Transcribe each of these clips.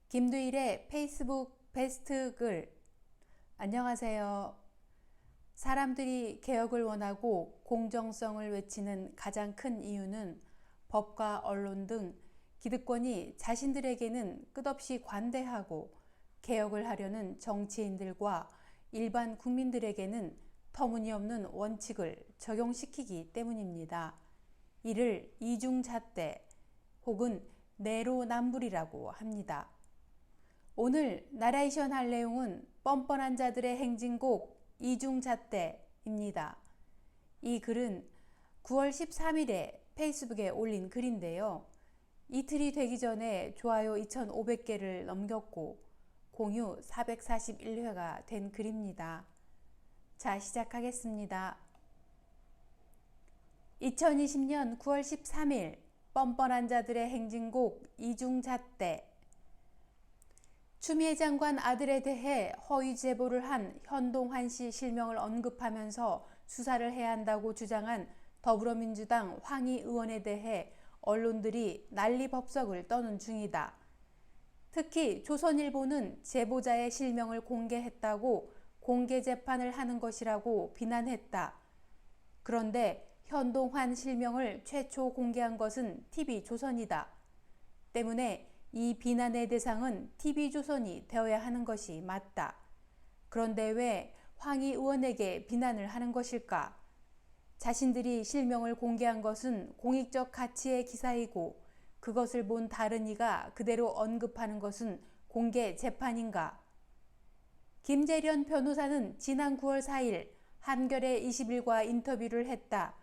김두일의 페이스북 베스트 글. 안녕하세요. 사람들이 개혁을 원하고 공정성을 외치는 가장 큰 이유는 법과 언론 등 기득권이 자신들에게는 끝없이 관대하고 개혁을 하려는 정치인들과 일반 국민들에게는 터무니없는 원칙을 적용시키기 때문입니다. 이를 이중잣대 혹은 내로남불이라고 합니다. 오늘 나레이션 할 내용은 뻔뻔한 자들의 행진곡 이중잣대입니다. 이 글은 9월 13일에 페이스북에 올린 글인데요. 이틀이 되기 전에 좋아요 2,500개를 넘겼고 공유 441회가 된 글입니다. 자, 시작하겠습니다. 2020년 9월 13일 뻔뻔한 자들의 행진곡 이중잣대. 추미애 장관 아들에 대해 허위 제보를 한 현동환 씨 실명을 언급하면서 수사를 해야 한다고 주장한 더불어민주당 황희 의원에 대해 언론들이 난리법석을 떠는 중이다. 특히 조선일보는 제보자의 실명을 공개했다고 공개 재판을 하는 것이라고 비난했다. 그런데 현동환 실명을 최초 공개한 것은 TV조선이다. 때문에 이 비난의 대상은 TV조선이 되어야 하는 것이 맞다. 그런데 왜 황희 의원에게 비난을 하는 것일까? 자신들이 실명을 공개한 것은 공익적 가치의 기사이고 그것을 본 다른 이가 그대로 언급하는 것은 공개 재판인가? 김재련 변호사는 지난 9월 4일 한겨레 21과 인터뷰를 했다.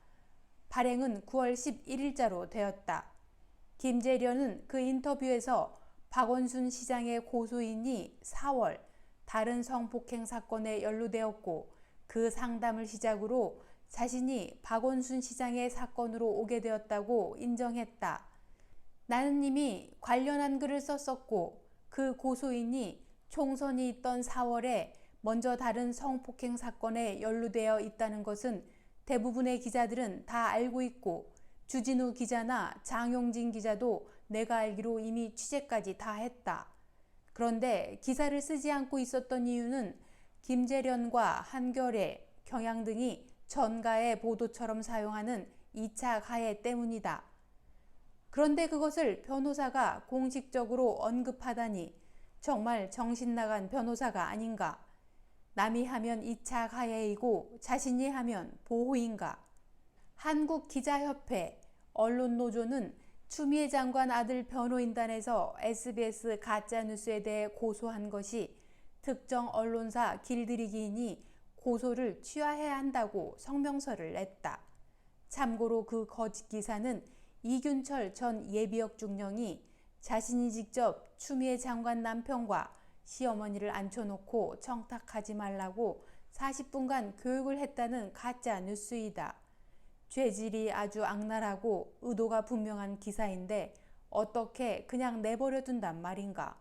발행은 9월 11일자로 되었다. 김재련은 그 인터뷰에서 박원순 시장의 고소인이 4월 다른 성폭행 사건에 연루되었고 그 상담을 시작으로 자신이 박원순 시장의 사건으로 오게 되었다고 인정했다. 나는 이미 관련한 글을 썼었고 그 고소인이 총선이 있던 4월에 먼저 다른 성폭행 사건에 연루되어 있다는 것은 대부분의 기자들은 다 알고 있고 주진우 기자나 장용진 기자도 내가 알기로 이미 취재까지 다 했다. 그런데 기사를 쓰지 않고 있었던 이유는 김재련과 한겨레, 경향 등이 전가의 보도처럼 사용하는 2차 가해 때문이다. 그런데 그것을 변호사가 공식적으로 언급하다니 정말 정신나간 변호사가 아닌가? 남이 하면 2차 가해이고 자신이 하면 보호인가? 한국기자협회, 언론노조는 추미애 장관 아들 변호인단에서 SBS 가짜뉴스에 대해 고소한 것이 특정 언론사 길들이기이니 고소를 취하해야 한다고 성명서를 냈다. 참고로 그 거짓 기사는 이균철 전 예비역 중령이 자신이 직접 추미애 장관 남편과 시어머니를 앉혀놓고 청탁하지 말라고 40분간 교육을 했다는 가짜 뉴스이다. 죄질이 아주 악랄하고 의도가 분명한 기사인데 어떻게 그냥 내버려 둔단 말인가.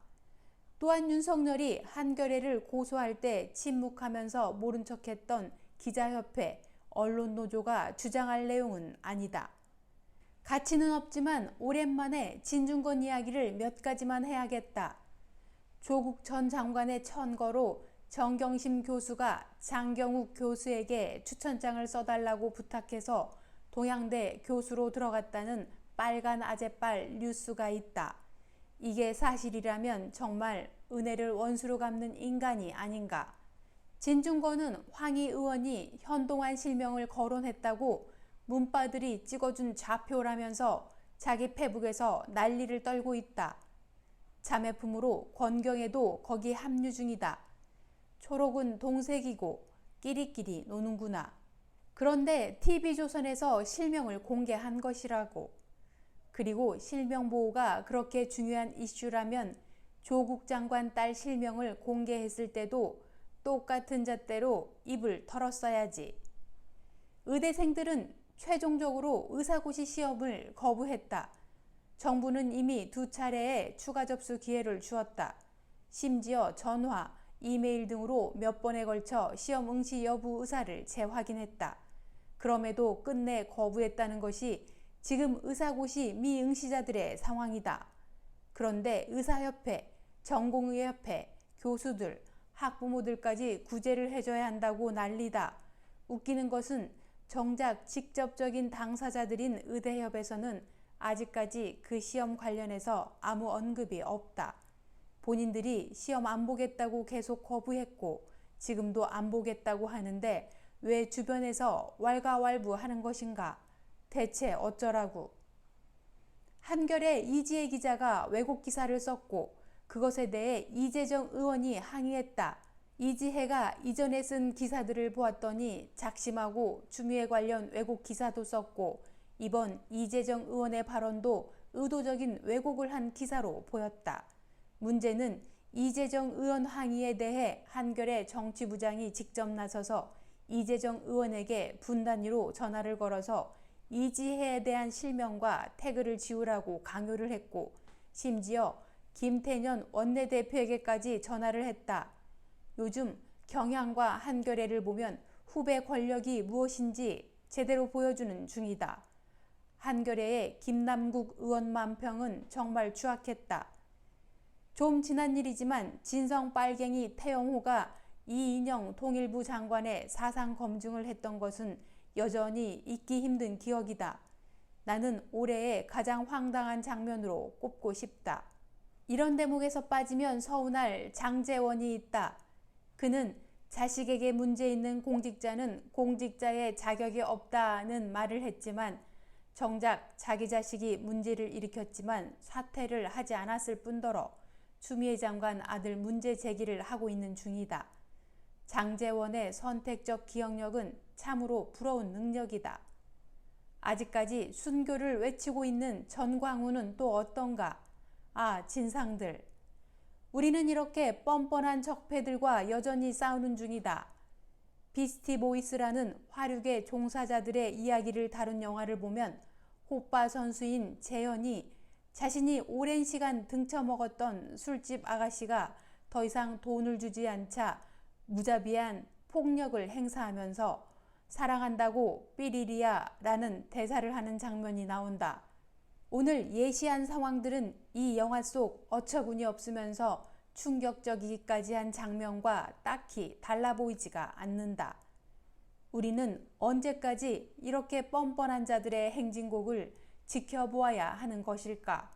또한 윤석열이 한겨레를 고소할 때 침묵하면서 모른 척했던 기자협회, 언론노조가 주장할 내용은 아니다. 가치는 없지만 오랜만에 진중권 이야기를 몇 가지만 해야겠다. 조국 전 장관의 천거로 정경심 교수가 장경욱 교수에게 추천장을 써달라고 부탁해서 동양대 교수로 들어갔다는 빨간 아재빨 뉴스가 있다. 이게 사실이라면 정말 은혜를 원수로 갚는 인간이 아닌가. 진중권은 황희 의원이 현동환 실명을 거론했다고 문바들이 찍어준 좌표라면서 자기 페북에서 난리를 떨고 있다. 자매품으로 권경에도 거기 합류 중이다. 초록은 동색이고 끼리끼리 노는구나. 그런데 TV조선에서 실명을 공개한 것이라고. 그리고 실명 보호가 그렇게 중요한 이슈라면 조국 장관 딸 실명을 공개했을 때도 똑같은 잣대로 입을 털었어야지. 의대생들은 최종적으로 의사고시 시험을 거부했다. 정부는 이미 2차례의 추가 접수 기회를 주었다. 심지어 전화, 이메일 등으로 몇 번에 걸쳐 시험 응시 여부 의사를 재확인했다. 그럼에도 끝내 거부했다는 것이 지금 의사고시 미응시자들의 상황이다. 그런데 의사협회, 전공의협회, 교수들, 학부모들까지 구제를 해줘야 한다고 난리다. 웃기는 것은 정작 직접적인 당사자들인 의대협에서는 아직까지 그 시험 관련해서 아무 언급이 없다. 본인들이 시험 안 보겠다고 계속 거부했고 지금도 안 보겠다고 하는데 왜 주변에서 왈가왈부하는 것인가? 대체 어쩌라고? 한겨레 이지혜 기자가 왜곡 기사를 썼고 그것에 대해 이재정 의원이 항의했다. 이지혜가 이전에 쓴 기사들을 보았더니 작심하고 추미애 관련 왜곡 기사도 썼고 이번 이재정 의원의 발언도 의도적인 왜곡을 한 기사로 보였다. 문제는 이재정 의원 항의에 대해 한겨레 정치부장이 직접 나서서 이재정 의원에게 분단위로 전화를 걸어서 이지혜에 대한 실명과 태그를 지우라고 강요를 했고 심지어 김태년 원내대표에게까지 전화를 했다. 요즘 경향과 한겨레를 보면 후배 권력이 무엇인지 제대로 보여주는 중이다. 한겨레의 김남국 의원 만평은 정말 추악했다. 좀 지난 일이지만 진성 빨갱이 태영호가 이인영 통일부 장관의 사상 검증을 했던 것은 여전히 잊기 힘든 기억이다. 나는 올해의 가장 황당한 장면으로 꼽고 싶다. 이런 대목에서 빠지면 서운할 장제원이 있다. 그는 자식에게 문제 있는 공직자는 공직자의 자격이 없다는 말을 했지만 정작 자기 자식이 문제를 일으켰지만 사퇴를 하지 않았을 뿐더러 추미애 장관 아들 문제 제기를 하고 있는 중이다. 장제원의 선택적 기억력은 참으로 부러운 능력이다. 아직까지 순교를 외치고 있는 전광훈은 또 어떤가? 아, 진상들. 우리는 이렇게 뻔뻔한 적폐들과 여전히 싸우는 중이다. 비스티 보이스라는 화류계 종사자들의 이야기를 다룬 영화를 보면 호빠 선수인 재현이 자신이 오랜 시간 등쳐먹었던 술집 아가씨가 더 이상 돈을 주지 않자 무자비한 폭력을 행사하면서 사랑한다고 삐리리야 라는 대사를 하는 장면이 나온다. 오늘 예시한 상황들은 이 영화 속 어처구니 없으면서 충격적이기까지 한 장면과 딱히 달라 보이지가 않는다. 우리는 언제까지 이렇게 뻔뻔한 자들의 행진곡을 지켜보아야 하는 것일까?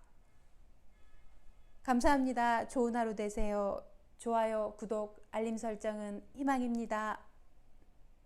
감사합니다. 좋은 하루 되세요. 좋아요, 구독, 알림 설정은 희망입니다.